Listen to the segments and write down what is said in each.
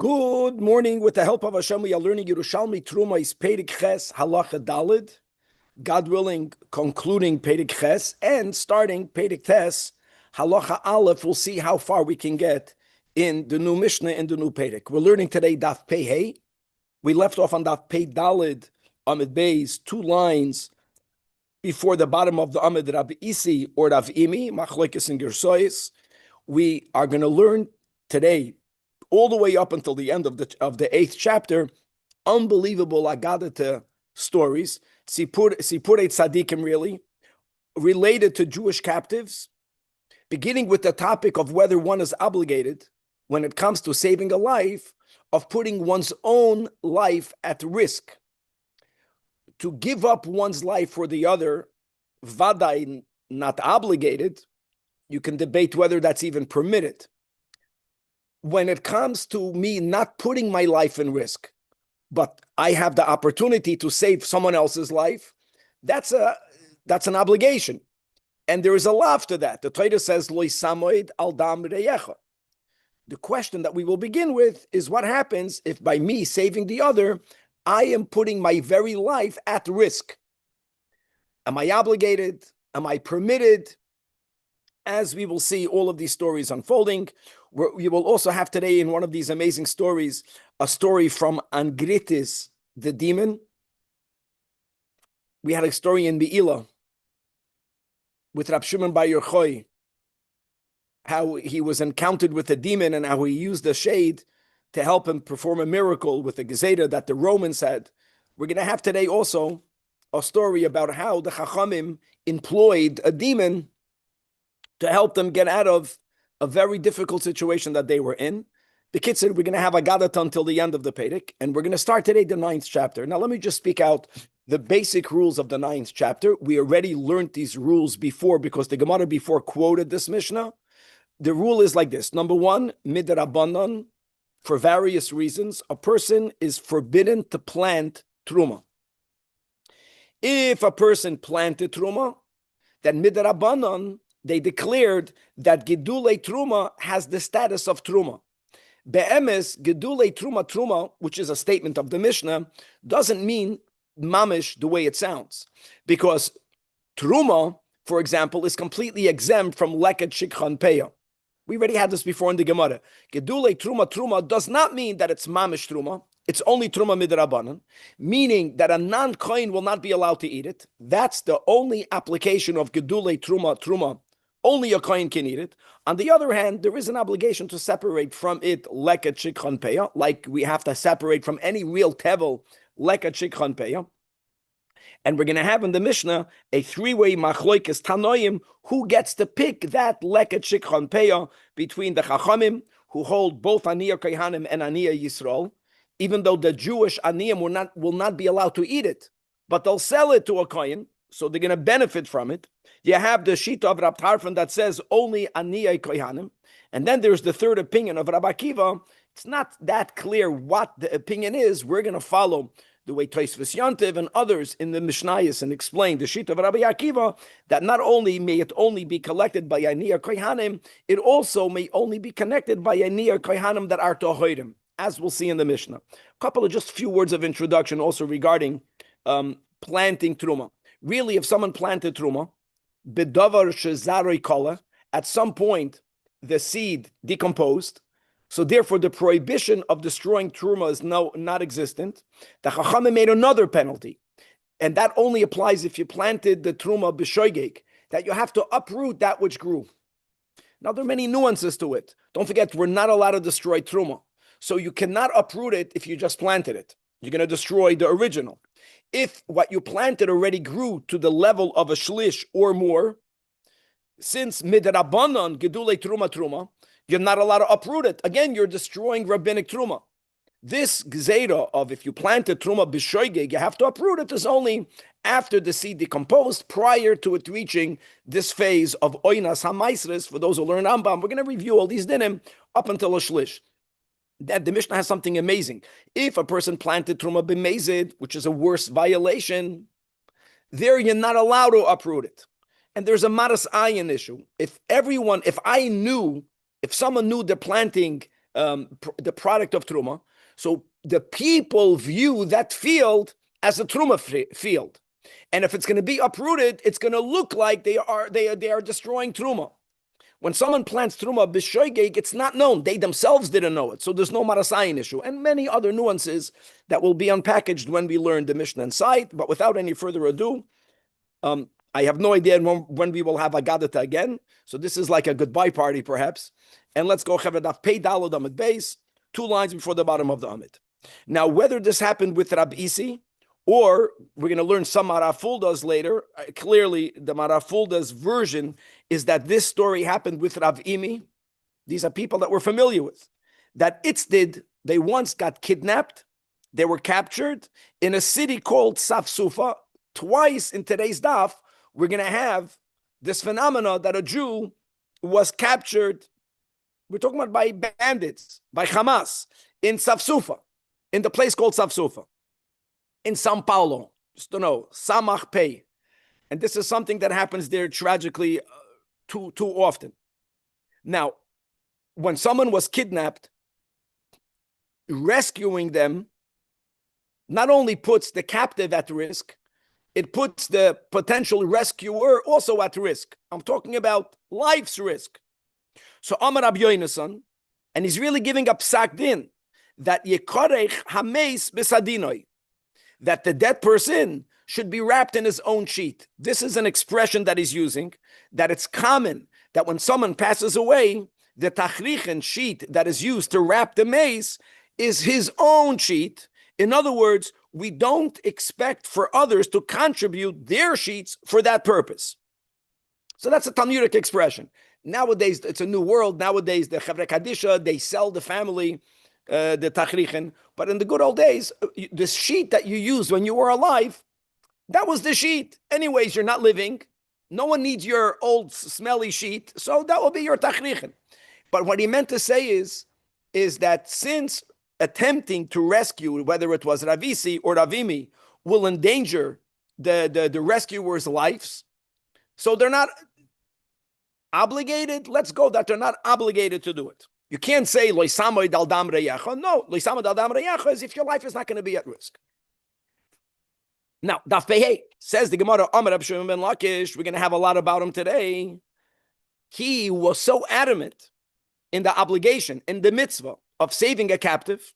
Good morning. With the help of Hashem, we are learning Yerushalmi Truma is Perek Ches Halacha Dalid. God willing, concluding Perek Ches and starting Perek Tes Halacha Aleph. We'll see how far we can get in the new Mishnah and the new Perek. We're learning today Daf Pei Hey. We left off on Daf Pei Dalid Amid Beis, 2 lines before the bottom of the Amid Rabbi Isi or Rav Imi Machlokes and Gersois. We are going to learn today, all the way up until the end of the 8th chapter, unbelievable Agadata stories, Sipurei Tzadikim, really, related to Jewish captives, beginning with the topic of whether one is obligated, when it comes to saving a life, of putting one's own life at risk. To give up one's life for the other, vadai, not obligated. You can debate whether that's even permitted. When it comes to me not putting my life in risk, but I have the opportunity to save someone else's life, that's an obligation. And there is a lav to that. The Torah says, Lo samoid al dam reyecha. The question that we will begin with is what happens if by me saving the other, I am putting my very life at risk. Am I obligated? Am I permitted? As we will see all of these stories unfolding, we will also have today in one of these amazing stories, a story from Angritis, the demon. We had a story in Be'ila with Rab Shimon Bar Yochai, how he was encountered with a demon and how he used the shade to help him perform a miracle with the Gezeda that the Romans had. We're going to have today also a story about how the Chachamim employed a demon to help them get out of a very difficult situation that they were in. The kid said we're going to have Agadat until the end of the Perek, and we're going to start today the 9th chapter. Now let me just speak out the basic rules of the 9th chapter. We already learned these rules before because the Gemara before quoted this Mishnah. The rule is like this. Number 1, midrabanan, for various reasons, a person is forbidden to plant truma. If a person planted truma, then midrabanan, they declared that Gedulei Truma has the status of Truma. Be'emes, Gedulei Truma, which is a statement of the Mishnah, doesn't mean mamish the way it sounds. Because Truma, for example, is completely exempt from Leket Shikhan Peya. We already had this before in the Gemara. Gedulei Truma does not mean that it's mamish Truma. It's only Truma midrabanan, meaning that a non-kohen will not be allowed to eat it. That's the only application of Gedulei Truma. Only a kohen can eat it. On the other hand, there is an obligation to separate from it leket shikhan peya, like we have to separate from any real tevel leket shikhan peya. And we're going to have in the Mishnah a 3-way machlokes tanoim who gets to pick that leket shikhan peya between the chachamim who hold both aniyah kohanim and aniyah Yisrael, even though the Jewish aniyim will not be allowed to eat it, but they'll sell it to a kohen, so they're going to benefit from it. You have the Shita of Rab Tarfon that says only Aniyai Kohanim. And then there's the third opinion of Rabbi Akiva. It's not that clear what the opinion is. We're going to follow the way Tosfos Yantiv and others in the Mishnayos and explain the Shita of Rabbi Akiva that not only may it only be collected by Aniyai Kohanim, it also may only be connected by Aniyai Kohanim that are Tohorim, as we'll see in the Mishnah. A couple of just few words of introduction also regarding planting Truma. Really, if someone planted Truma, Bedavar shezaroi kala, at some point the seed decomposed, so therefore the prohibition of destroying truma is not existent. The Chachamim made another penalty, and that only applies if you planted the truma b'shoigeg, that you have to uproot that which grew. Now there are many nuances to it. Don't forget, we're not allowed to destroy truma, so you cannot uproot it if you just planted it. You're going to destroy the original. If what you planted already grew to the level of a shlish or more, since midrabanan gedulei truma, you're not allowed to uproot it. Again, you're destroying rabbinic truma. This gzeira of if you planted truma b'shoigeg, you have to uproot it is only after the seed decomposed, prior to it reaching this phase of oinas hamaisres. For those who learn Rambam, we're going to review all these dinim up until a shlish. That the Mishnah has something amazing. If a person planted truma b'mezid, which is a worse violation, there you're not allowed to uproot it. And there's a maras ayin issue. If someone knew they're planting the product of truma. So the people view that field as a truma field, and if it's going to be uprooted, it's going to look like they are destroying truma. When someone plants truma b'shoigeg, it's not known. They themselves didn't know it. So there's no marasayin issue. And many other nuances that will be unpackaged when we learn the Mishnah and Site. But without any further ado, I have no idea when we will have Agadata again. So this is like a goodbye party, perhaps. And let's go Chavadaf Pei Dalad Amid base, 2 lines before the bottom of the Amid. Now, whether this happened with Rabbi Isi, or we're going to learn some Marafuldas later. Clearly, the Marafuldas version is that this story happened with Rav Imi. These are people that we're familiar with. That they once got kidnapped. They were captured in a city called Safsufa. Twice in today's daf, we're going to have this phenomena that a Jew was captured. We're talking about by bandits, by Hamas, in Safsufa, in the place called Safsufa. In Sao Paulo, just to know, Samach Pei. And this is something that happens there tragically too often. Now, when someone was kidnapped, rescuing them not only puts the captive at risk, it puts the potential rescuer also at risk. I'm talking about life's risk. So Amar Rabbi Yonasan, and he's really giving a psak din, that Yekorech Hameis Besadinoi, that the dead person should be wrapped in his own sheet. This is an expression that he's using, that it's common that when someone passes away, the tachrichen sheet that is used to wrap the mace is his own sheet. In other words, we don't expect for others to contribute their sheets for that purpose. So that's a Talmudic expression. Nowadays, it's a new world. Nowadays, the Chavre Kadisha, they sell the family the tachrichen, but in the good old days, the sheet that you used when you were alive, that was the sheet. Anyways, you're not living. No one needs your old smelly sheet, so that will be your tachrichen. But what he meant to say is that since attempting to rescue, whether it was Ravisi or Ravimi, will endanger the rescuer's lives, so they're not obligated. Let's go that they're not obligated to do it. You can't say loisamay dal dam reyacha. No, loisamay dal dam reyacha is if your life is not going to be at risk. Now, Daf Pehei says the Gemara, Amar Rabbi Shimon ben Lakish. We're going to have a lot about him today. He was so adamant in the obligation, in the mitzvah of saving a captive,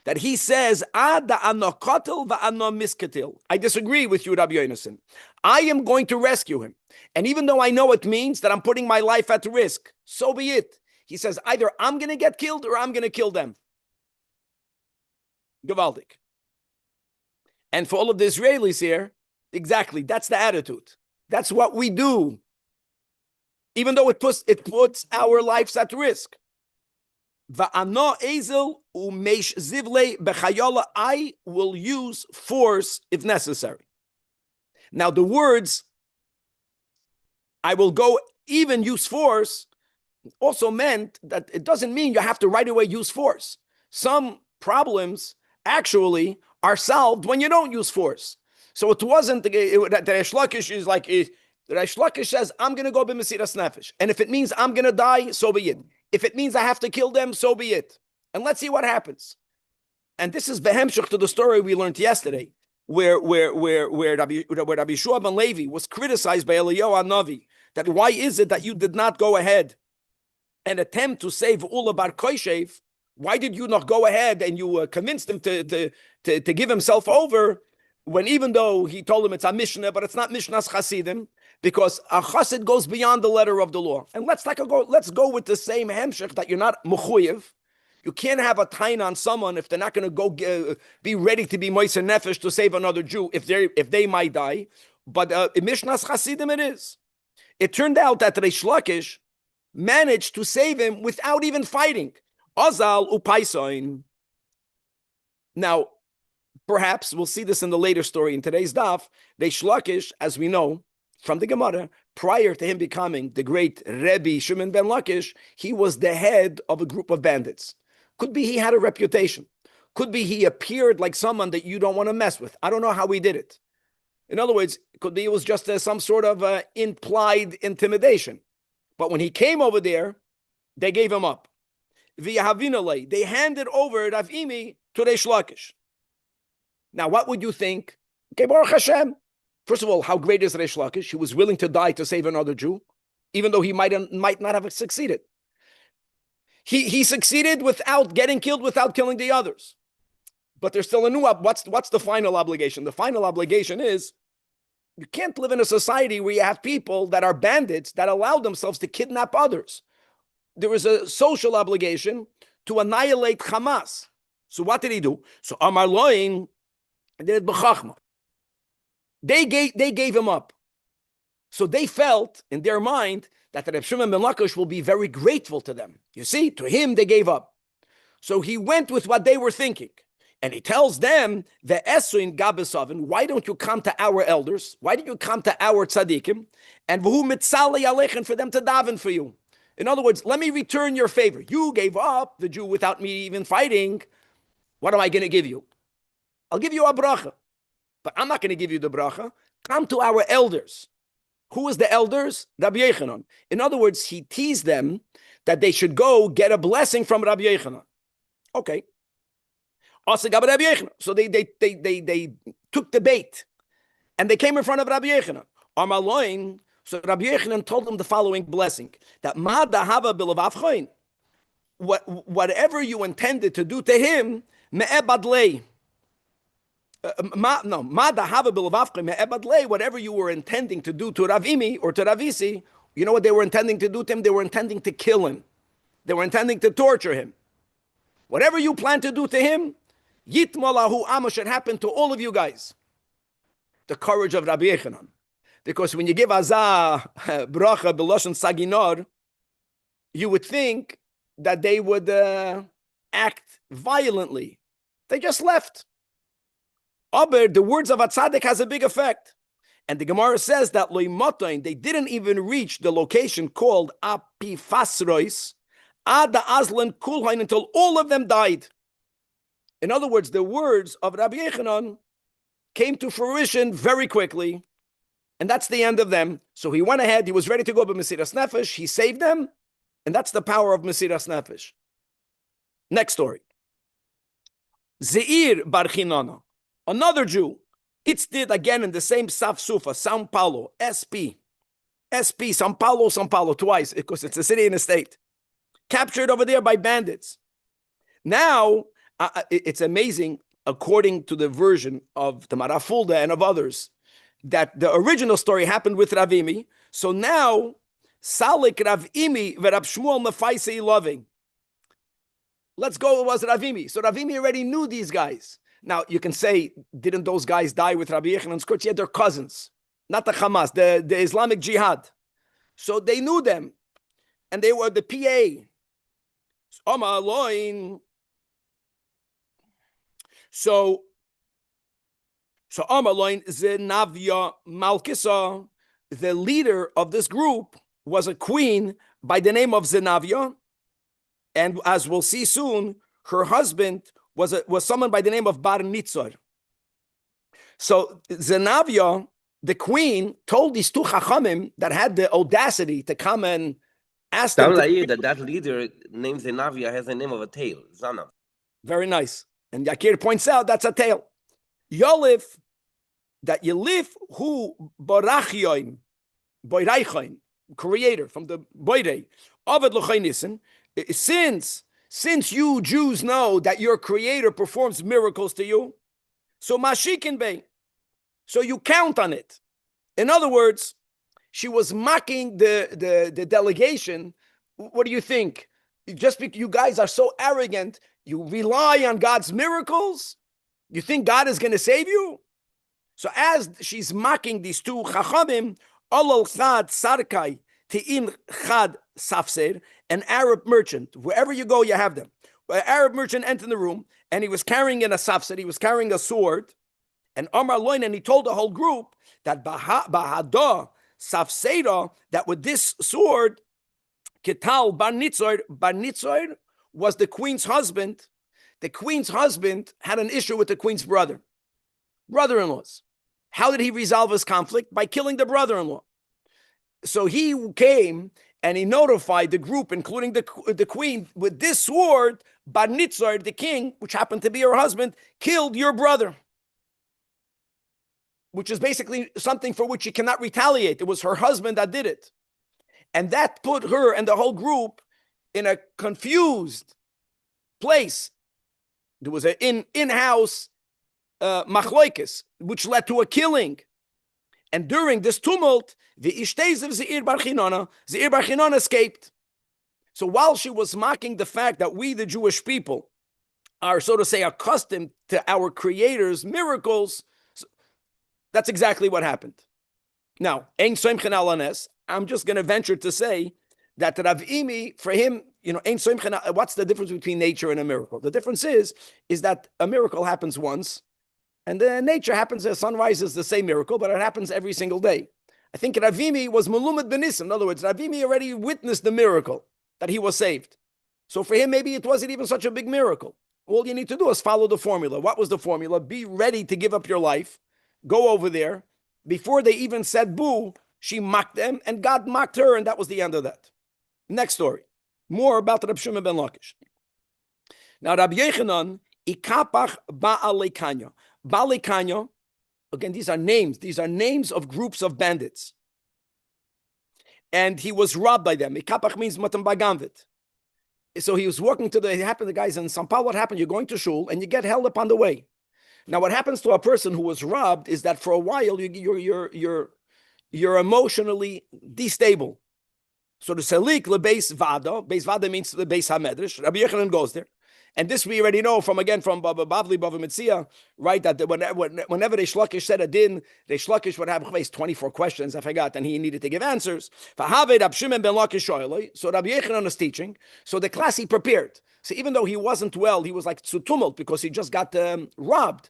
that he says, Ada anokotel va'ano miskatil. I disagree with you, Rabbi Yonasan. I am going to rescue him. And even though I know it means that I'm putting my life at risk, so be it. He says, either I'm going to get killed or I'm going to kill them. Gewaldig. And for all of the Israelis here, exactly, that's the attitude. That's what we do. Even though it puts our lives at risk. Va'ano ezel u'meish zivle bechayola. I will use force if necessary. Now the words, I will go even use force, also meant that it doesn't mean you have to right away use force. Some problems actually are solved when you don't use force. So it wasn't that Reish Lakish is like, Reish Lakish says, I'm going to go b'mesiras nefesh. And if it means I'm going to die, so be it. If it means I have to kill them, so be it. And let's see what happens. And this is behemshach to the story we learned yesterday, where Rabbi Shua ben Levi was criticized by Eliyahu Hanavi, that why is it that you did not go ahead and attempt to save Ula bar Koishev? Why did you not go ahead and you convinced him to give himself over, when even though he told him it's a Mishnah, but it's not Mishnah's Chasidim, because a Chassid goes beyond the letter of the law. And let's go with the same hemshech that you're not mechuyev. You can't have a tain on someone if they're not going to go be ready to be moiser nefesh to save another Jew if they might die. But in Mishnah's Chasidim it is. It turned out that Reish Lakish managed to save him without even fighting. Azal upaisoin. Now, perhaps we'll see this in the later story in today's daf. Reish Lakish, as we know from the Gemara, prior to him becoming the great Rebbe Shimon ben Lakish, he was the head of a group of bandits. Could be he had a reputation. Could be he appeared like someone that you don't want to mess with. I don't know how he did it. In other words, could be it was just some sort of implied intimidation. But when he came over there, they gave him up. v'yahavinale. They handed over Rav Imi to Reish Lakish. Now, what would you think? Okay, Baruch Hashem. First of all, how great is Reish Lakish? He was willing to die to save another Jew, even though he might not have succeeded. He succeeded without getting killed, without killing the others. But there's still a new what's the final obligation? The final obligation is you can't live in a society where you have people that are bandits that allow themselves to kidnap others. There is a social obligation to annihilate Hamas. So what did he do? So Amar Loin did b'chachma. They gave him up. So they felt in their mind that the Reb Shimon ben Lakish will be very grateful to them. You see, to him they gave up. So he went with what they were thinking. And he tells them, the Esuin Gabesavin, why don't you come to our elders? Why don't you come to our tzaddikim? And v'hu mitzalei aleichem, for them to daven for you. In other words, let me return your favor. You gave up the Jew without me even fighting. What am I going to give you? I'll give you a bracha. But I'm not going to give you the bracha. Come to our elders. Who is the elders? Rabbi Yochanan. In other words, he teased them that they should go get a blessing from Rabbi Yochanan. Okay. So they took the bait. And they came in front of Rabbi Yochanan. Amaloin. So Rabbi Yochanan told them the following blessing. That ma dahava bilavavchoin. Whatever you intended to do to him, me'ebadlei. Whatever you were intending to do to Rav Imi or to Ravisi, you know what they were intending to do to him? They were intending to kill him. They were intending to torture him. Whatever you plan to do to him, Yitmalahu Amma should happen to all of you guys. The courage of Rabbi Yochanan. Because when you give Azah bracha b'loshen saginor, you would think that they would act violently. They just left. Aber the words of a tzaddik has a big effect. And the Gemara says that loimotain, they didn't even reach the location called Apifasrois, Ada Aslan Kulhain, until all of them died. In other words, the words of Rabbi Yochanan came to fruition very quickly, and that's the end of them. So he went ahead, he was ready to go by Mesiras Nefesh, he saved them, and that's the power of Mesiras Nefesh. Next story. Zeir Bar Chinana, another Jew. It's did again in the same Saf Sufa, São Paulo, SP, São Paulo, twice, because it's a city and a state. Captured over there by bandits. Now, it's amazing, according to the version of the Marafulda and of others, that the original story happened with Rav Imi. So now, Salik Rav Imi v'Rav Shmuel Mefaisei loving. Let's go, it was Rav Imi. So Rav Imi already knew these guys. Now, you can say, didn't those guys die with Rabbi Yechanan's courts? Yeah, they're cousins. Not the Hamas, the Islamic Jihad. So they knew them. And they were the PA. So Amaloin Zenavia Malkisa, the leader of this group, was a queen by the name of Zenavia. And as we'll see soon, her husband was someone by the name of Bar Nitzor. So Zenavia, the queen, told these two Chachamim that had the audacity to come and ask them. That leader named Zenavia has the name of a tail, Zanav. Very nice. And Yakir points out that's a tail. Yolif, that Yelif who Borachioim, Boiraichoim, creator from the Boirei, Ovid Lochainisin, since you Jews know that your creator performs miracles to you, so Mashikin Bey, so you count on it. In other words, she was mocking the delegation. What do you think? Just because you guys are so arrogant, you rely on God's miracles? You think God is going to save you? So as she's mocking these two Chachamim, Olol Chad Sarkai Te'in Chad Safser, an Arab merchant, wherever you go, you have them. An Arab merchant entered the room, and he was carrying in a safser, he was carrying a sword, and Amar Loin, and he told the whole group that Bahada Safsera, that with this sword, Ketal Bar Nitzor was the queen's husband. The queen's husband had an issue with the queen's brother-in-laws. How did he resolve his conflict? By killing the brother-in-law. So he came and he notified the group, including the queen, with this sword, Bar Nitzar, the king, which happened to be her husband, killed your brother. Which is basically something for which she cannot retaliate. It was her husband that did it. And that put her and the whole group in a confused place. There was an in-house machloikis, which led to a killing. And during this tumult, the Ishteiz of Zeir Bar Chinana escaped. So while she was mocking the fact that we, the Jewish people, are, so to say, accustomed to our Creator's miracles, that's exactly what happened. Now, Ein Soimchen Alanes, I'm just going to venture to say that Rav Imi, for him, Ein Soimchen, what's the difference between nature and a miracle? The difference is that a miracle happens once, and then nature happens, as sun rises, the same miracle, but it happens every single day. I think Rav Imi was Melumad Benisim. In other words, Rav Imi already witnessed the miracle that he was saved. So for him, maybe it wasn't even such a big miracle. All you need to do is follow the formula. What was the formula? Be ready to give up your life. Go over there. Before they even said boo, she mocked them, and God mocked her, and that was the end of that. Next story. More about Reb Shimon ben Lakish. Now, Rabbi Yechanan, ikapach ba'alei Kanya, again, these are names. These are names of groups of bandits. And he was robbed by them. Ikapach means matan bagamvit. So he was walking to the guys in São Paulo, what happened? You're going to shul, and you get held up on the way. Now, what happens to a person who was robbed is that for a while you're emotionally destable. So the selik lebeis vada means the beis hamedrash. Rabbi Yechanan goes there, and this we already know from Bavli Bava Metzia, right? That whenever Reish Lakish said a din, Reish Lakish would have 24 questions. I forgot, and he needed to give answers. So Rabbi Yechanan is teaching. So the class he prepared. So even though he wasn't well, he was like to tumult because he just got robbed.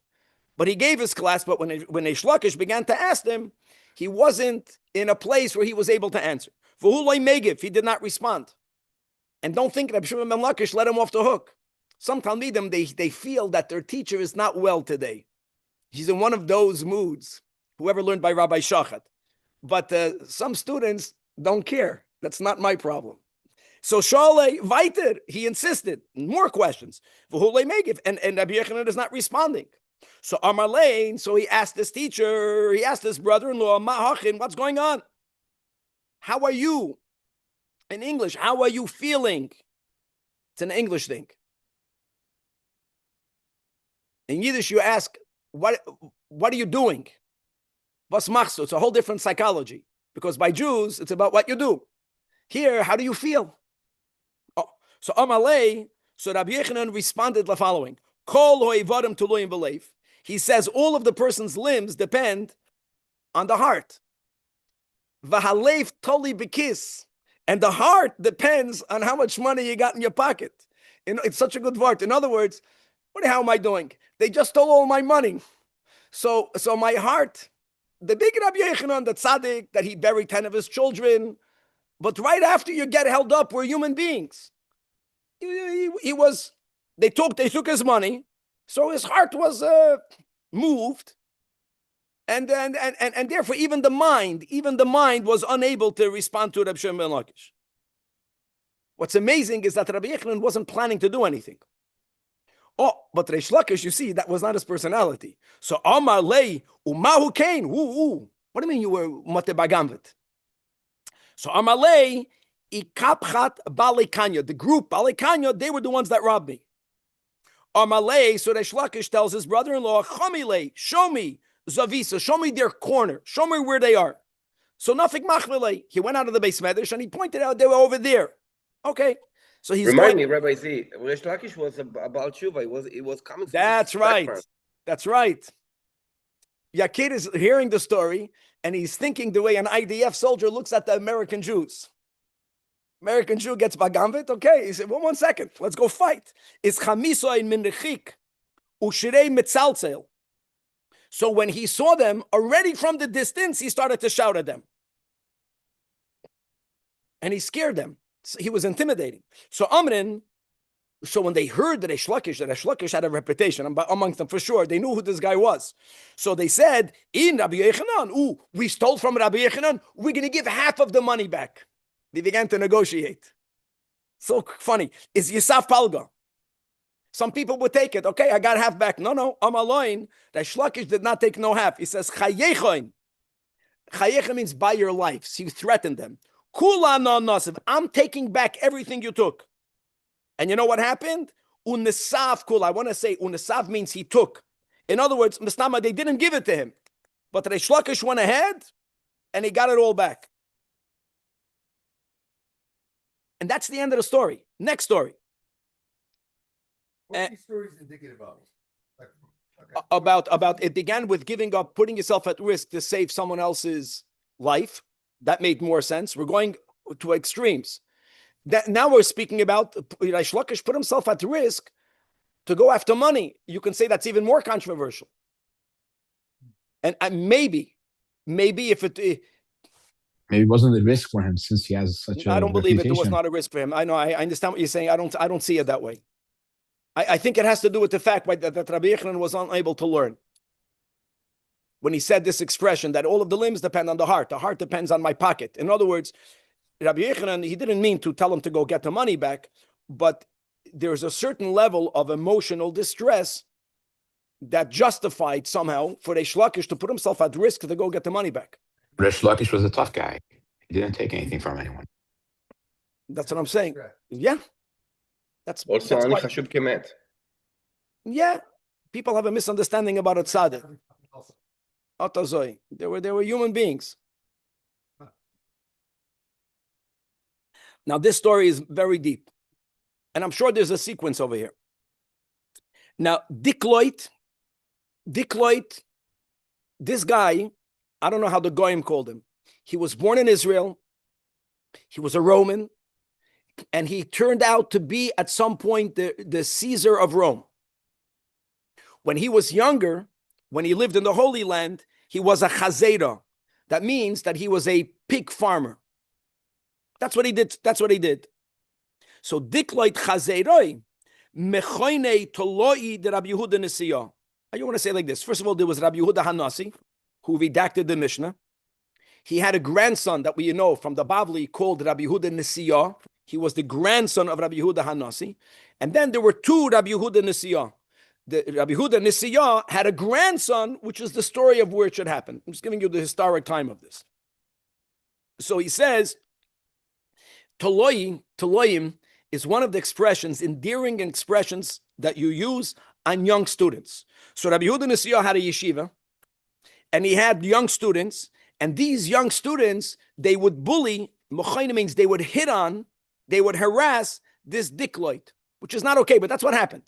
But he gave his class, but when Reish Lakish began to ask him, he wasn't in a place where he was able to answer. He did not respond. And don't think Rabbi Shimon ben Lakish let him off the hook. Some Talmidim, they feel that their teacher is not well today. He's in one of those moods, whoever learned by Rabbi Zajac. But some students don't care. That's not my problem. So Shalei weiter, he insisted. More questions. And Rabbi Yechanan is not responding. So Amar Lein, so he asked his teacher, he asked his brother-in-law, Ma'achin, what's going on? How are you? In English, how are you feeling? It's an English thing. In Yiddish, you ask, what are you doing? Was machst du? It's a whole different psychology. Because by Jews, it's about what you do. Here, how do you feel? Oh, so Amalei, so Rabbi Yechanan responded the following. Kol ho'ivadim tuloyim b'leiv. He says all of the person's limbs depend on the heart. V'halev toli b'kis. And the heart depends on how much money you got in your pocket. It's such a good word. In other words, what the hell am I doing? They just stole all my money. So my heart, the big Rabbi Yechanan, the tzaddik, that he buried 10 of his children, but right after you get held up, we're human beings. They took his money, so his heart was moved, and therefore even the mind was unable to respond to Rabbi Shimon ben Lakish. What's amazing is that Rabbi Yechanan wasn't planning to do anything. Oh, but Reish Lakish, you see, that was not his personality. So Amar lei umahu kain. What do you mean you were mate bagamvet? So Amar lei ikapchat balei kanya. The group balei kanya, they were the ones that robbed me. Amar lei, so Reish Lakish tells his brother-in-law, Chamilei, show me zavisa, show me their corner, show me where they are. So Nafik Machvilei, he went out of the base medrash and he pointed out they were over there. Okay. So he's Remind me, Rabbi Z, Reish Lakish was about Tshuva. It was coming. That's right. That's right. Yakir is hearing the story and he's thinking the way an IDF soldier looks at the American Jews. American Jew gets bagamvit. Okay, he said, well, 1 second, let's go fight. It's chamiso in minrechik ushirei metzalzel. So when he saw them already from the distance, he started to shout at them, and he scared them. So he was intimidating. So Amrin, so when they heard that Reish Lakish had a reputation amongst them for sure, they knew who this guy was. So they said, in Rabbi Yechanan, we stole from Rabbi Yechanan, we're going to give half of the money back. They began to negotiate. So funny. Is Yisaf Palga. Some people would take it. Okay, I got half back. No, I'm alone. Reish Lakish did not take no half. He says, Chayechoin. Chayecha means by your life. So you threatened them. Kula no nasiv. I'm taking back everything you took. And you know what happened? Unesav kula. I want to say unesav means he took. In other words, Mistama, they didn't give it to him. But Reish Lakish went ahead and he got it all back. And that's the end of the story. Next story. What are these stories indicative of? About it began with giving up, putting yourself at risk to save someone else's life. That made more sense. We're going to extremes. That now we're speaking about Reish Lakish put himself at risk to go after money. You can say that's even more controversial. And maybe if it. Maybe it wasn't a risk for him since he has such a I don't believe it. There was reputation. not a risk for him. I know. I understand what you're saying. I don't see it that way. I think it has to do with the fact that Rabbi Yochanan was unable to learn. When he said this expression that all of the limbs depend on the heart depends on my pocket. In other words, Rabbi Yochanan, he didn't mean to tell him to go get the money back, but there's a certain level of emotional distress that justified somehow for Reish Lakish to put himself at risk to go get the money back. Reish Lakish was a tough guy. He didn't take anything from anyone. That's what I'm saying. Yeah. That's Also, that's Ani why- Chashub Kemet. Yeah. People have a misunderstanding about a tzaddik. Otazoi. They were human beings. Now, this story is very deep. And I'm sure there's a sequence over here. Now, Dikloit, this guy, I don't know how the Goyim called him. He was born in Israel. He was a Roman. And he turned out to be, at some point, the Caesar of Rome. When he was younger, when he lived in the Holy Land, he was a chazera. That means that he was a pig farmer. That's what he did. So Dikloit chazeroi mechoine toloi de Rabbi Yehuda Nesiyah. I want to say it like this. First of all, there was Rabbi Yehuda Hanasi, who redacted the Mishnah. He had a grandson that we know from the Bavli called Rabbi Yehuda Nesiyah. He was the grandson of Rabbi Yehuda Hanasi. And then there were two Rabbi Yehuda Nesiyah. The Rabbi Yehuda Nesiyah had a grandson, which is the story of where it should happen. I'm just giving you the historic time of this. So he says, Toloyim is one of the expressions, endearing expressions that you use on young students. So Rabbi Yehuda Nesiyah had a yeshiva, and he had young students, and these young students, they would bully, mochayna means they would hit on, they would harass this dikloit, which is not okay, but that's what happened.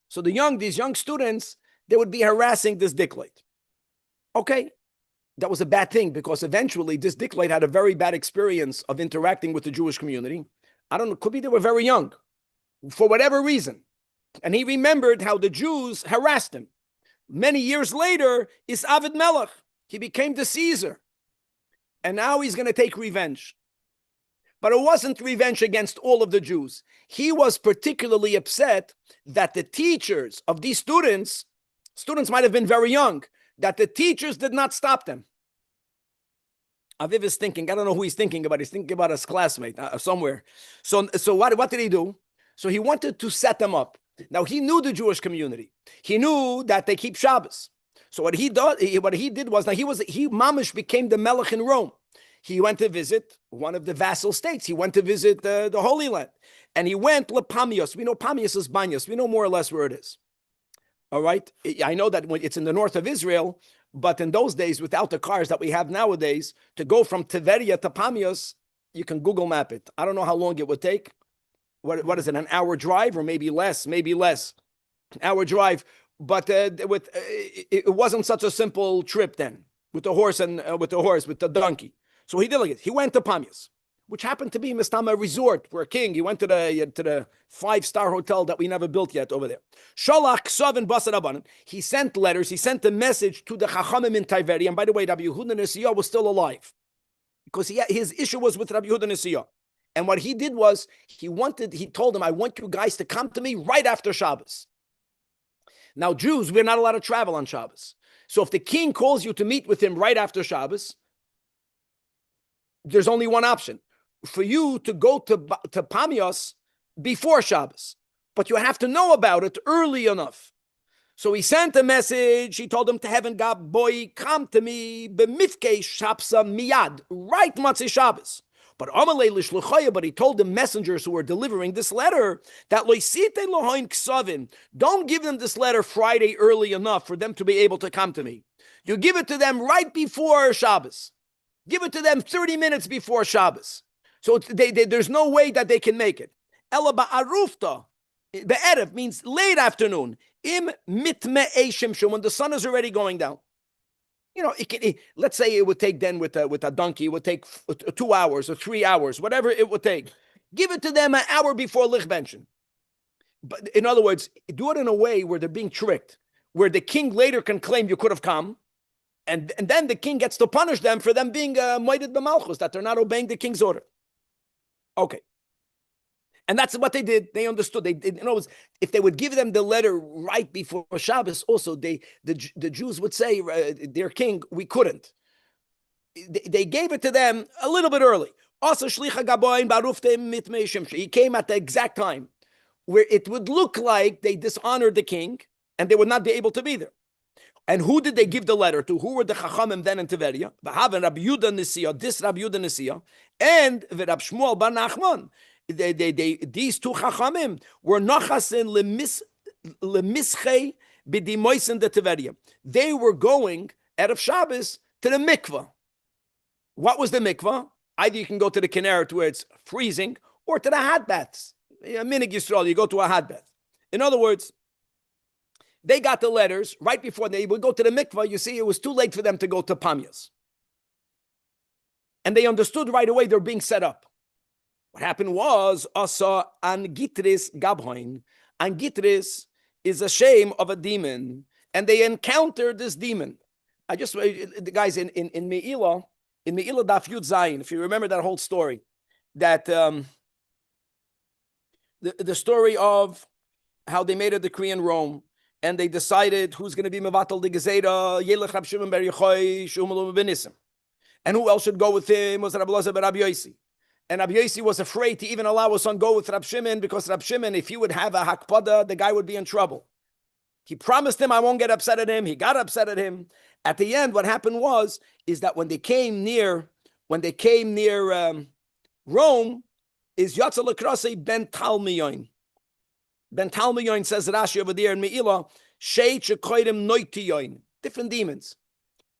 So these young students, they would be harassing this dikloit. Okay, that was a bad thing because eventually this dikloit had a very bad experience of interacting with the Jewish community. I don't know, could be they were very young for whatever reason. And he remembered how the Jews harassed him. Many years later, is Avid Melech. He became the Caesar. And now he's going to take revenge. But it wasn't revenge against all of the Jews. He was particularly upset that the teachers of these students might have been very young, that the teachers did not stop them. Aviv is thinking, I don't know who he's thinking about. He's thinking about his classmate somewhere. So what did he do? So he wanted to set them up. Now, he knew the Jewish community. He knew that they keep Shabbos. So what he did was, now he mamish became the Melech in Rome. He went to visit one of the vassal states. He went to visit the Holy Land. And he went Lepamios. We know Pamios is Banyos. We know more or less where it is. All right? I know that when it's in the north of Israel, but in those days, without the cars that we have nowadays, to go from Tiberia to Pamios, you can Google map it. I don't know how long it would take. What is it, an hour drive or maybe less? An hour drive. But it wasn't such a simple trip then with the horse with the donkey. So he did like it. He went to Pamias, which happened to be Mistama resort for a king. He went to the 5-star hotel that we never built yet over there. Sholach Ksavin Basar Rabbanan. He sent letters. He sent a message to the Chachamim in Tiberia. And by the way, Rabbi Yehuda Nesiyah was still alive because his issue was with Rabbi Yehuda Nesiyah. And what he did was he told them, I want you guys to come to me right after Shabbos. Now, Jews, we're not allowed to travel on Shabbos. So if the king calls you to meet with him right after Shabbos, there's only one option. for you to go to Pamios before Shabbos, but you have to know about it early enough. So he sent a message. He told him to heaven, God, boy, come to me, b'mifkei shapsa miyad, right Matzei Shabbos. But he told the messengers who were delivering this letter that don't give them this letter Friday early enough for them to be able to come to me. You give it to them right before Shabbos. Give it to them 30 minutes before Shabbos. So there's no way that they can make it. Ela ba'arufta, be'erev means late afternoon. Im mitme eshim, when the sun is already going down. You know, let's say it would take then with a donkey, it would take 2 hours or 3 hours, whatever it would take. Give it to them an hour before lichbenchen. But in other words, do it in a way where they're being tricked, where the king later can claim you could have come, and then the king gets to punish them for them being moided b'malchus, that they're not obeying the king's order. Okay. And that's what they did. They understood. In other words, if they would give them the letter right before Shabbos, also the Jews would say, their king, we couldn't. They gave it to them a little bit early. Also, he came at the exact time where it would look like they dishonored the king and they would not be able to be there. And who did they give the letter to? Who were the Chachamim then in Tiberia? Rabbi Yehuda Nisiya, this Rabbi Yehuda Nisiya, and Rabbi Shmuel bar Nachman. These two Chachamim were Nachasin lemische b'dimoisen de Tiberia. They were going out of Shabbos to the mikvah. What was the mikvah? Either you can go to the Kinneret where it's freezing, or to the hot baths. Minig Yisrael, you go to a hot bath. In other words, they got the letters right before they would go to the mikvah. You see, it was too late for them to go to Pamias. And they understood right away they're being set up. What happened was, Asa Angitris Gabhoin. Angitris is a shame of a demon. And they encountered this demon. The guys in Me'ilah Daf Yud Zayin, if you remember that whole story, that the story of how they made a decree in Rome, and they decided who's going to be Mevatel de Gezeda, Yelech Rab Shimon bar Yochai, Shumalum Benisim. And who else should go with him was Rabbi Elazar bar Rabbi Yossi. And Rabbi Yossi was afraid to even allow his son go with Rab Shimon, because Rab Shimon, if he would have a hakpada, the guy would be in trouble. He promised him, I won't get upset at him. He got upset at him. At the end, what happened is that when they came near Rome, is Yatza L'Krasei ben Talmiyon. Ben Talmiyon says Rashi over there in Me'ilah, Sheit Shekoidim Noitiyon, different demons.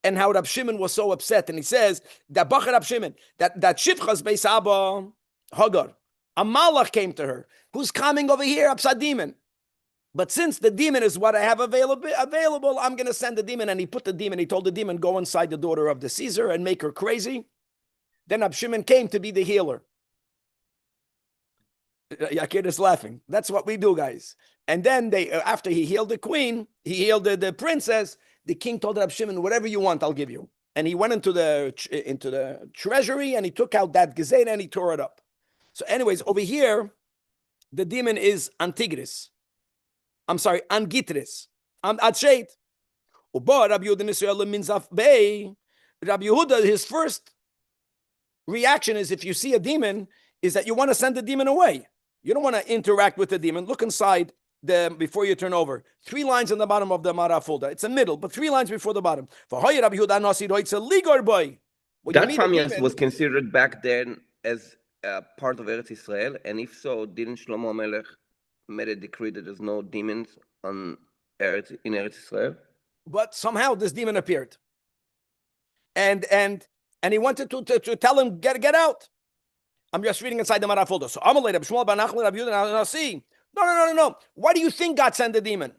And how Rab Shimon was so upset, and he says that Bachar Rab Shimon, that Shivchas Beis Abba Hagar, a malach came to her, who's coming over here, upside demon. But since the demon is what I have available, I'm going to send the demon. And he told the demon, go inside the daughter of the Caesar and make her crazy. Then Rab Shimon came to be the healer. Yakir is laughing. That's what we do, guys. And then after he healed the queen, he healed the princess. The king told Rab Shimon, whatever you want, I'll give you. And he went into the treasury and he took out that gezeda and he tore it up. So anyways, over here, the demon is Angitris. Adsheit. Uba Rabbi Yehuda Nisrael Minzaf Bey. Rabbi Yehuda, his first reaction is, if you see a demon, is that you want to send the demon away. You don't want to interact with the demon. Look inside before you turn over. 3 lines on the bottom of the Marafulda. It's a middle, but 3 lines before the bottom. That Pamias was considered back then as part of Eretz Israel, and if so, didn't Shlomo Melech made a decree that there's no demons in Eretz Israel? But somehow this demon appeared, and he wanted to tell him get out. I'm just reading inside the Marafulda. So Amalei Rabbi Shmuel bar Nachman Rabbi Yehuda Nasi. No. Why do you think God sent the demon?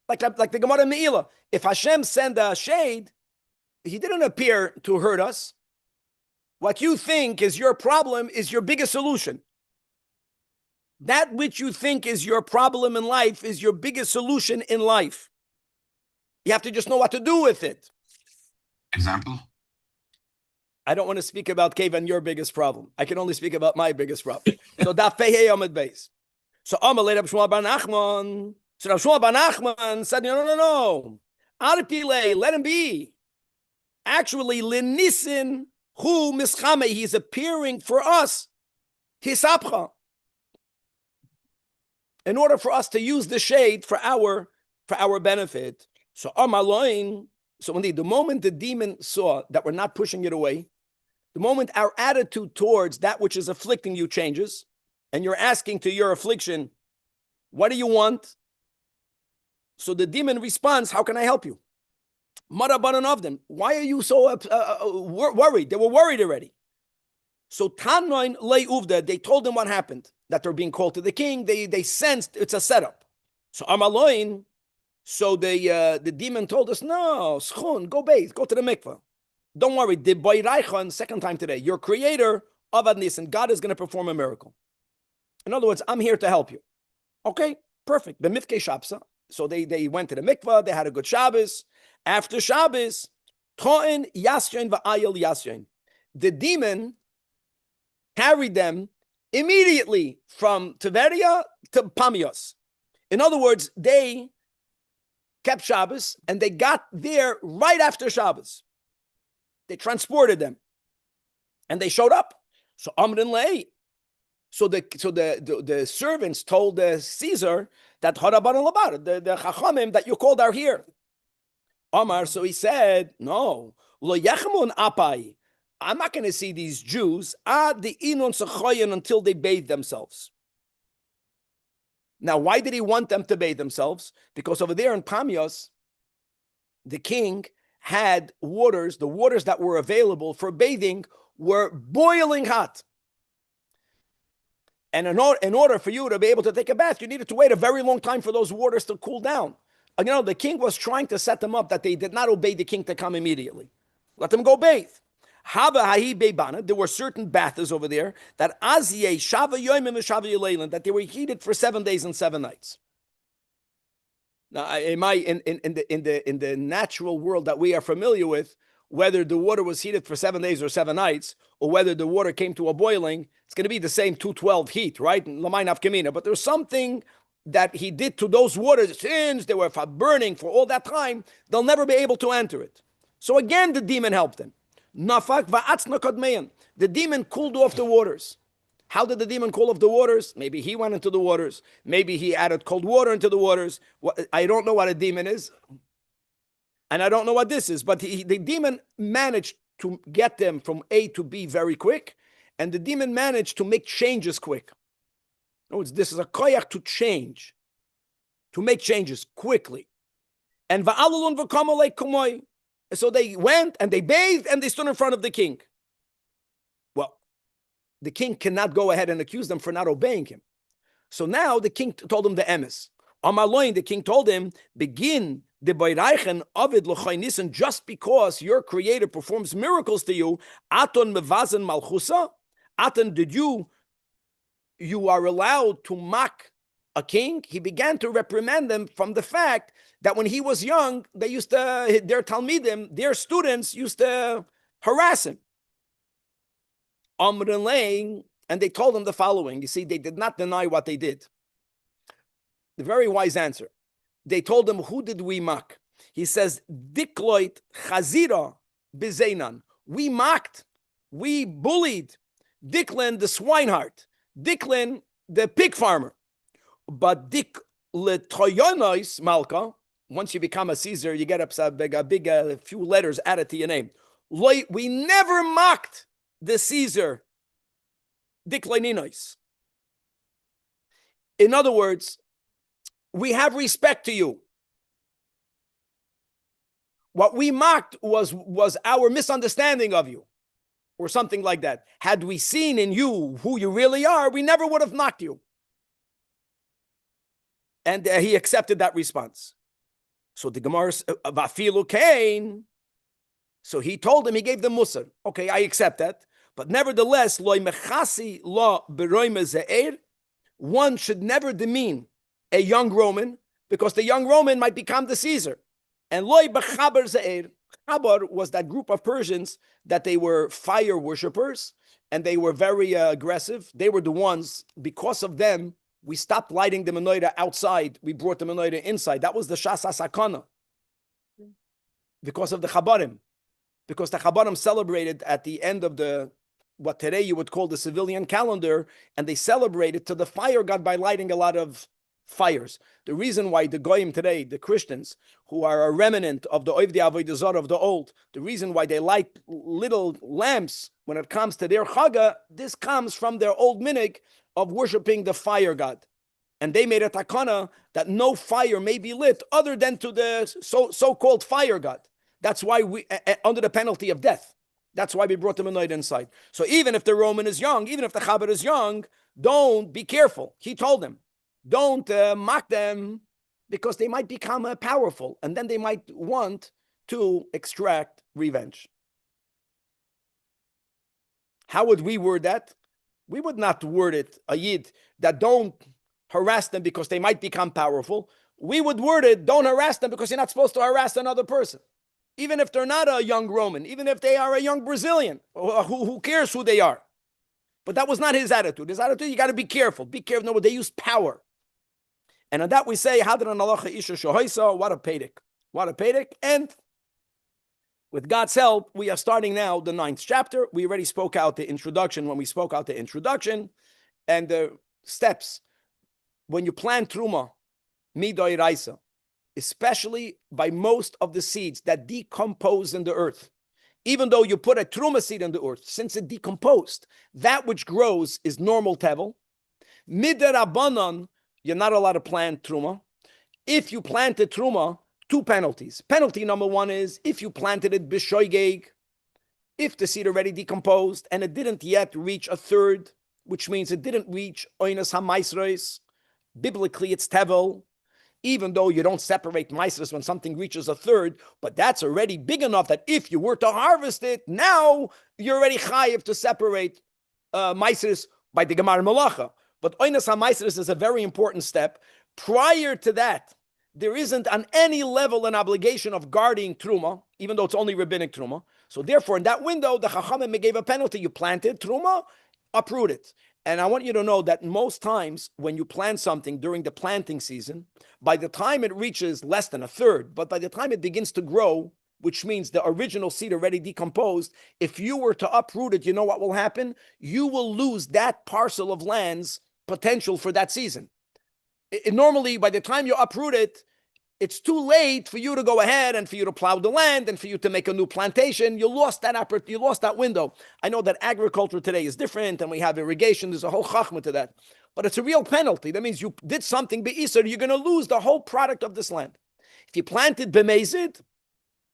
Like the Gemara in Me'ilah. If Hashem sent a shade, he didn't appear to hurt us. What you think is your problem is your biggest solution. That which you think is your problem in life is your biggest solution in life. You have to just know what to do with it. Example? I don't want to speak about Kevan, your biggest problem. I can only speak about my biggest problem. So Daf Pei Amud Beis. So Amalei Rabbi Shmuel bar Nachman. So Rabbi Shmuel bar Nachman said, no. Arpile, let him be. Actually, Lenisin hu mischame, he's appearing for us hisapcha, in order for us to use the shade for our benefit. So amaloin. So indeed, the moment the demon saw that we're not pushing it away, the moment our attitude towards that which is afflicting you changes, and you're asking to your affliction, what do you want? So the demon responds, how can I help you? Marabanan of them. Why are you so worried? They were worried already. So Tannoin lei uvda, they told them what happened, that they're being called to the king. They sensed it's a setup. So Amaloin, so the demon told us, no, schon, go bathe, go to the mikveh. Don't worry, the boyraychan, second time today, your creator, Avad Nisan, God is going to perform a miracle. In other words, I'm here to help you. Okay, perfect. The mifkei shapsa. So they went to the mikveh, they had a good Shabbos. After Shabbos, To'en Yasyan va'ayel Yasyan. The demon carried them immediately from Tiberia to Pamios. In other words, they kept Shabbos and they got there right after Shabbos. They transported them and they showed up. So Amrin Lei. So the servants told the Caesar that the Chachamim that you called are here. Omar, so he said, no, lo yachamun apai. I'm not going to see these Jews the inon sechoyen until they bathe themselves. Now, why did he want them to bathe themselves? Because over there in Pamios, the king had waters, the waters that were available for bathing were boiling hot. And in order for you to be able to take a bath, you needed to wait a very long time for those waters to cool down. And the king was trying to set them up that they did not obey the king to come immediately. Let them go bathe. There were certain baths over there that that they were heated for 7 days and 7 nights. Now, in the natural world that we are familiar with, whether the water was heated for 7 days or 7 nights, or whether the water came to a boiling, it's going to be the same 212 heat, right? But there's something that he did to those waters, since they were burning for all that time, they'll never be able to enter it. So again, the demon helped them. The demon cooled off the waters. How did the demon cool off the waters? Maybe he went into the waters. Maybe he added cold water into the waters. I don't know what a demon is. And I don't know what this is. But the demon managed to get them from A to B very quick. And the demon managed to make changes quick. This is a koyach to change. To make changes quickly. And va'alulun v'kamalei kumoy. So they went and they bathed and they stood in front of the king. Well, the king cannot go ahead and accuse them for not obeying him. So now the king told him the emes. Amaloin, the king told him, begin the boyraychen avid l'chay nisan, just because your creator performs miracles to you, aton mevazen malchusa, aton, did you are allowed to mock a king? He began to reprimand them from the fact that when he was young, they used to, their talmidim, their students used to harass him. And they told him the following. You see, they did not deny what they did. The very wise answer. They told him, who did we mock? He says, Dikloit chazira bizeinan. We mocked, we bullied Diklan the swineherd, Diklan the pig farmer. But Dik letoyonois malka, once you become a Caesar, you get a big few letters added to your name. We never mocked the Caesar, Dik leninois. In other words, we have respect to you. What we mocked was our misunderstanding of you, or something like that. Had we seen in you who you really are, we never would have mocked you. And he accepted that response. So the Gemara, Vafilu Kain. So he told him, he gave them Musar. Okay, I accept that. But nevertheless, loy mechasi lo beroime ze'er, one should never demean a young Roman, because the young Roman might become the Caesar. And loy bechaber ze'er. Chabar was that group of Persians that they were fire worshippers, and they were very aggressive. They were the ones, because of them, we stopped lighting the menorah outside. We brought the menorah inside. That was the Shas HaSakana. Because of the Chabarim. Because the Chabarim celebrated at the end of the what today you would call the civilian calendar, and they celebrate it to the fire god by lighting a lot of fires. The reason why the Goyim today, the Christians, who are a remnant of the Oivdei Avodah Zarah of the old, the reason why they light little lamps when it comes to their Chaga, this comes from their old minhag of worshiping the fire god. And they made a takana that no fire may be lit other than to the so-called fire god. That's why we, under the penalty of death, that's why we brought the menorah inside. So even if the Roman is young, even if the Chabad is young, don't be careful. He told them, don't mock them, because they might become powerful, and then they might want to extract revenge. How would we word that? We would not word it, a yid, that don't harass them because they might become powerful. We would word it, don't harass them because you're not supposed to harass another person. Even if they're not a young Roman, even if they are a young Brazilian, who cares who they are? But that was not his attitude. His attitude, you got to be careful. Be careful. No, they use power. And on that we say, Hadran Alacha Isha Shohaisa, what a pedic. What a pedic. And with God's help, we are starting now the 9th chapter. We already spoke out the introduction when we spoke out the introduction and the steps. When you plant Truma, Midoi Raisa, especially by most of the seeds that decompose in the earth, even though you put a Truma seed in the earth, since it decomposed, that which grows is normal tevel. Midarabanan, you're not allowed to plant Truma. If you planted Truma, 2 penalties. Penalty number 1 is if you planted it b'shoigeg, if the seed already decomposed and it didn't yet reach a third, which means it didn't reach oinas hamaisreis. Biblically, it's tevel, even though you don't separate maisres when something reaches a third, but that's already big enough that if you were to harvest it, now you're already chayiv to separate maisres by the Gemara Malacha. But oinas hamaisres is a very important step. Prior to that, there isn't on any level an obligation of guarding Truma, even though it's only rabbinic Truma. So therefore, in that window, the Chachamim gave a penalty. You planted Truma, uproot it. And I want you to know that most times when you plant something during the planting season, by the time it reaches less than a third, but by the time it begins to grow, which means the original seed already decomposed, if you were to uproot it, you know what will happen? You will lose that parcel of land's potential for that season. Normally, by the time you uproot it, it's too late for you to go ahead and for you to plow the land and for you to make a new plantation. You lost that window. I know that agriculture today is different and we have irrigation. There's a whole chachma to that. But it's a real penalty. That means you did something be'isr, you're going to lose the whole product of this land. If you planted b'mezid,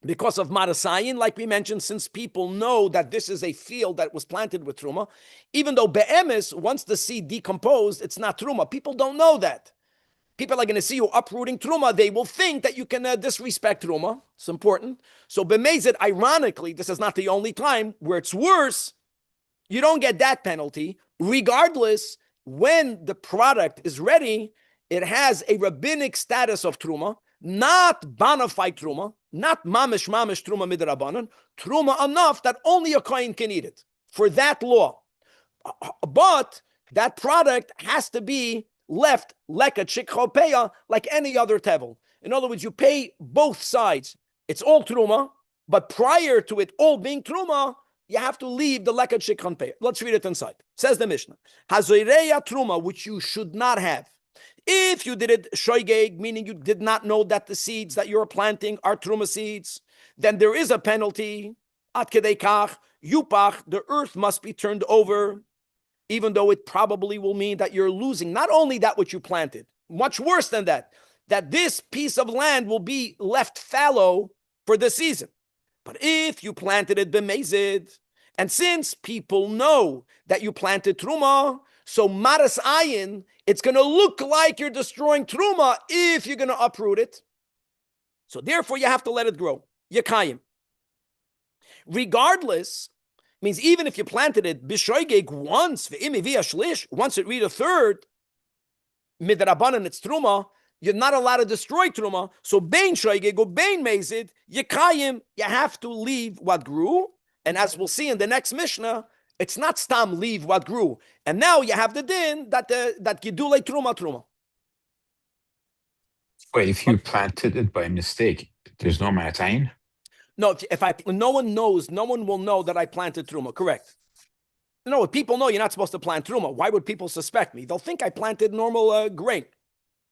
because of marasayin, like we mentioned, since people know that this is a field that was planted with truma, even though be'emes, once the seed decomposed, it's not truma. People don't know that. People are going to see you uprooting truma. They will think that you can disrespect truma. It's important. So b'mezid, ironically, this is not the only time where it's worse. You don't get that penalty. Regardless, when the product is ready, it has a rabbinic status of truma, not bona fide truma, not mamish truma midrabanan, truma enough that only a kohen can eat it for that law. But that product has to be left like a chikchopeya, like any other tevel. In other words, you pay both sides. It's all truma, but prior to it all being truma, you have to leave the leka chikchopeya. Let's read it inside. Says the Mishnah, hazoireya truma, which you should not have. If you did it shoigeg, meaning you did not know that the seeds that you're planting are truma seeds, then there is a penalty. At kedei kach, yupach, the earth must be turned over, even though it probably will mean that you're losing not only that which you planted, much worse than that, that this piece of land will be left fallow for the season. But if you planted it b'mezid, and since people know that you planted truma, so maras ayin, it's going to look like you're destroying truma if you're going to uproot it. So therefore, you have to let it grow. Yakayim. Regardless, means even if you planted it b'shoigeg once, once it read a third, midrabanan it's truma, you're not allowed to destroy truma. So bein shoigeg or bein mezid, yakayim, you have to leave what grew. And as we'll see in the next Mishnah, it's not stam leave what grew. And now you have the din that gidulei truma. Wait, if you planted it by mistake, there's no matayin? No, no one knows, no one will know that I planted truma. Correct. No, people know you're not supposed to plant truma. Why would people suspect me? They'll think I planted normal grain.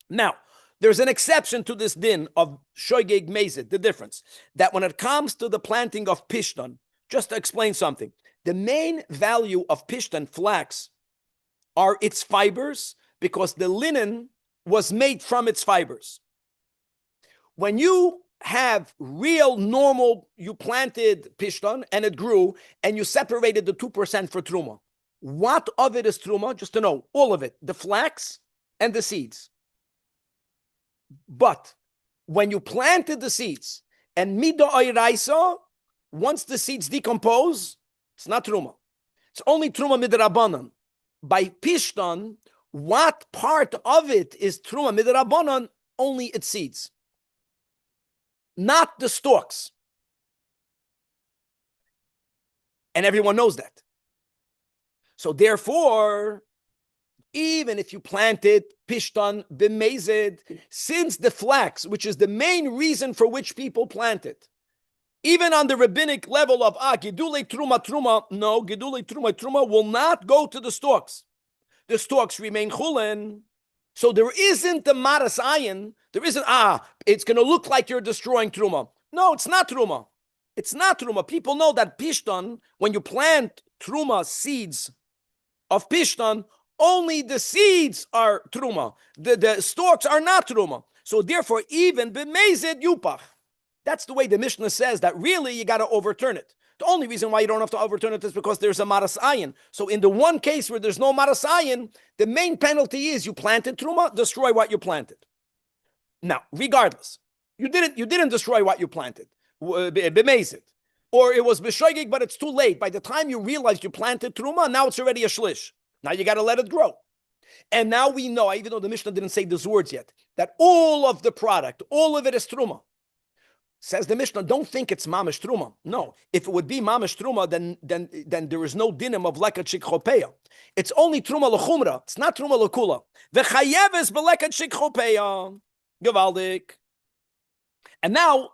Now, there's an exception to this din of shoygeg mezid, the difference, that when it comes to the planting of pishtan, just to explain something, the main value of pishtan, flax, are its fibers, because the linen was made from its fibers. When you have real normal, you planted pishtan and it grew, and you separated the 2% for truma. What of it is truma? Just to know, all of it, the flax and the seeds. But when you planted the seeds and mida oyraisa, once the seeds decompose, it's not truma. It's only truma midrabanan. By pishtan, what part of it is truma midrabanan? Only its seeds, not the stalks. And everyone knows that. So therefore, even if you planted pishtan b'mezid, since the flax, which is the main reason for which people plant it, even on the rabbinic level of gidulei truma, no, gidulei truma will not go to the stalks. The stalks remain chulin. So there isn't the maras ayin. There isn't, it's going to look like you're destroying truma. No, it's not truma. It's not truma. People know that pishtan, when you plant truma seeds of pishtan, only the seeds are truma. The stalks are not truma. So therefore, even b'mezid yupach. That's the way the Mishnah says that really you got to overturn it. The only reason why you don't have to overturn it is because there's a maras ayin. So in the one case where there's no maras ayin, the main penalty is you planted truma, destroy what you planted. Now, regardless, you didn't destroy what you planted, b'mezid, or it was b'shoigig, but it's too late. By the time you realize you planted truma, now it's already a shlish. Now you got to let it grow. And now we know, even though the Mishnah didn't say these words yet, that all of the product, all of it is truma. Says the Mishnah, don't think it's mamish truma. No, if it would be mamish truma, then there is no dinim of lekat shikchopeya. It's only truma lechumra. It's not truma lekula. V'chayeves belekat shikchopeya. Gevaldik. And now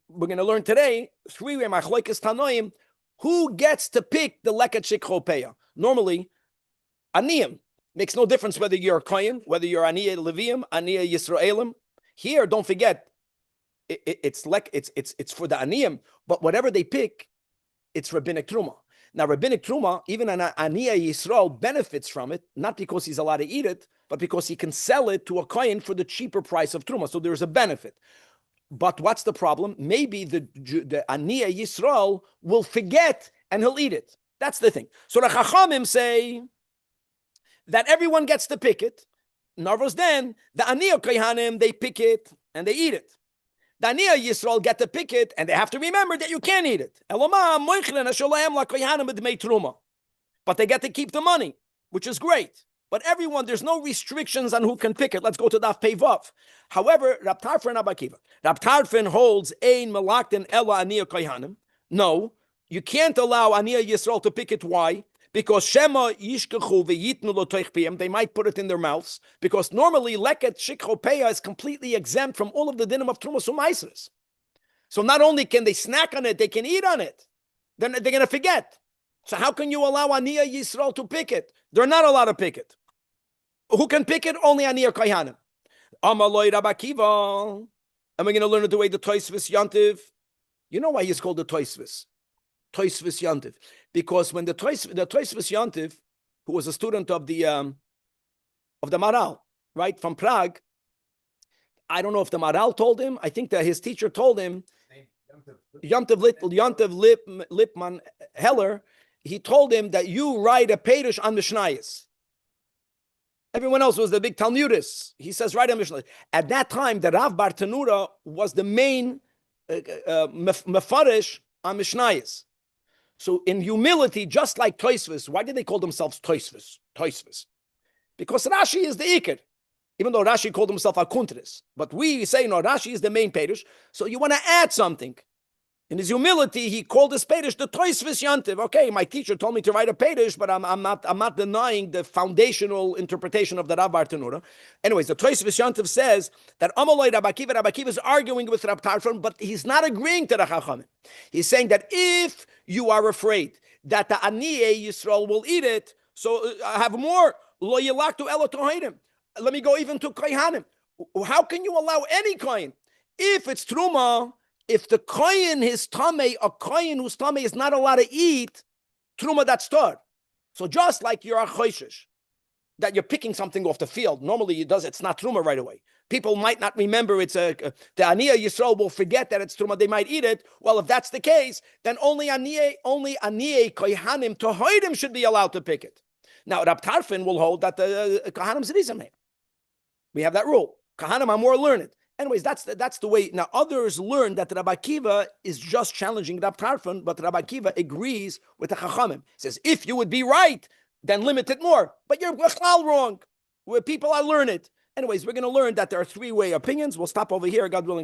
we're going to learn today three-way machlokes tanoim. Who gets to pick the lekat shikchopeya? Normally, aniyim. Makes no difference whether you're a kohen, whether you're aniyah leviim, aniyah yisraelim. Here, don't forget. It's for the aniyim, but whatever they pick, it's rabbinic truma. Now, rabbinic truma, even an aniyah Yisrael benefits from it, not because he's allowed to eat it, but because he can sell it to a kohen for the cheaper price of truma. So there's a benefit. But what's the problem? Maybe the aniyah Yisrael will forget and he'll eat it. That's the thing. So the Chachamim say that everyone gets to pick it. Narvos then, the aniyah kohanim, they pick it and they eat it. The aniyah Yisrael get to pick it, and they have to remember that you can't eat it. But they get to keep the money, which is great. But everyone, there's no restrictions on who can pick it. Let's go to Daf Pei Vav. However, Rab Tarfon Rabbi Akiva. Rab Tarfon holds ein melaktin ela aniyah kohanim. No, you can't allow aniyah Yisrael to pick it. Why? Because Shema yishkechu v'yitnu lo toich piyam, they might put it in their mouths. Because normally leket shikchopeya is completely exempt from all of the dinim of trumas u'maisres. So not only can they snack on it, they can eat on it. Then they're going to forget. So how can you allow aniyah Yisrael to pick it? They're not allowed to pick it. Who can pick it? Only aniyah kohanim. Amaloi Rabbi Akiva. And we're going to learn it the way the Tosfos Yantiv. You know why he's called the Tosfos? Tosfos Yantiv. Because when the Tosfos Yantiv, who was a student of the Maral, right, from Prague, I don't know if the Maral told him. I think that his teacher told him, Yantiv Lipman Heller, he told him that you write a Peirush on Mishnayos. Everyone else was the big Talmudists. He says, write a Mishnayos. At that time, the Rav Bar Tanura was the main Mefarish on Mishnayos. So in humility, just like Tosfos, why did they call themselves Tosfos? Tosfos. Because Rashi is the Iker. Even though Rashi called himself Akuntris. But we say, no, Rashi is the main Peirush. So you want to add something. In his humility, he called his Peirush the Tosfos Yantiv. Okay, my teacher told me to write a Peirush, but I'm not denying the foundational interpretation of the Rav Bar Tanura. Anyways, the Tosfos Yantiv says that Amaloi Rabbi Akiva is arguing with Rab Tarfon, but he's not agreeing to the Chachamim. He's saying that if you are afraid that the Aniye Yisrael will eat it. So I have more. Lo yilaktu elo tohinim. Let me go even to kohanim. How can you allow any kohen? If it's truma, if the kohen is tamei, a kohen whose tamei is not allowed to eat truma, that's tar. So just like you're a choishish, that you're picking something off the field, normally it's not truma right away. People might not remember the Aniyah Yisrael will forget that it's truma, they might eat it. Well, if that's the case, then only Aniyah kohanim tohoidim should be allowed to pick it. Now, Rab Tarfon will hold that the kohanim zrizim. We have that rule. Kohanim are more learned. Anyways, that's the way. Now, others learn that Rabbi Akiva is just challenging Rab Tarfon, but Rabbi Akiva agrees with the Chachamim. He says, if you would be right, then limit it more. But you're all wrong. Where people are learned. Anyways, we're going to learn that there are three-way opinions. We'll stop over here, God willing.